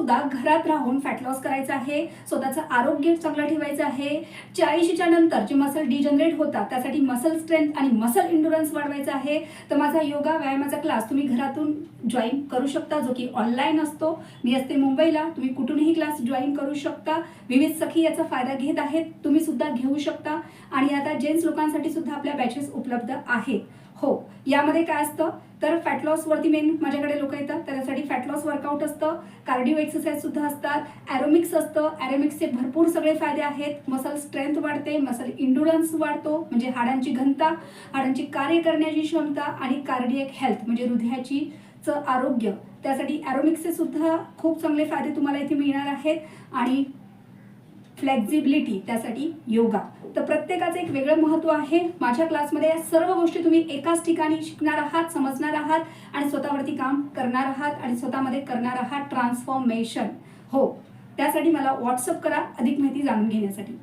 सुद्धा घरात राहून फॅट लॉस करायचा आहे, स्वतःचं आरोग्य चांगलं ठेवायचं आहे. 40च्या नंतर जे मसल डिजनरेट होतात त्यासाठी मसल स्ट्रेंथ आणि मसल इंडुरन्स वाढवायचा आहे. तर माझा योगा व्यायामाचा क्लास तुम्ही घरातून जॉईन करू शकता, जो की ऑनलाईन असतो. मी असते मुंबईला, तुम्ही कुठूनही क्लास जॉईन करू शकता. विविध सखी याचा फायदा घेत आहेत, तुम्ही सुद्धा घेऊ शकता. आणि आता जेंट्स लोकांसाठी सुद्धा आपल्या बॅचेस उपलब्ध आहेत. हो, यामध्ये काय असतं तर फॅट लॉसवरती मेन माझ्याकडे लोक येतात, त्याच्यासाठी फॅट लॉस वर्कआउट असतं, कार्डिओ एक्सरसाइज सुद्धा असतात, ॲरोमिक्स असतं. ॲरोमिक्सचे भरपूर सगळे फायदे आहेत. मसल स्ट्रेंथ वाढते, मसल इंडुरन्स वाढतो, म्हणजे हाडांची घनता, हाडांची कार्य करण्याची क्षमता आणि कार्डियक हेल्थ म्हणजे हृदयाची आरोग्य, त्यासाठी ॲरोमिक्सचे सुद्धा खूप चांगले फायदे तुम्हाला इथे मिळणार आहेत. आणि फ्लेक्झिबिलिटी, त्यासाठी योगा. तर प्रत्येकाचं एक वेगळं महत्त्व आहे. माझ्या क्लासमध्ये या सर्व गोष्टी तुम्ही एकाच ठिकाणी शिकणार आहात, समजणार आहात आणि स्वतःवरती काम करणार आहात आणि स्वतःमध्ये करणार आहात ट्रान्सफॉर्मेशन. हो, त्यासाठी मला व्हॉट्सअप करा अधिक माहिती जाणून घेण्यासाठी.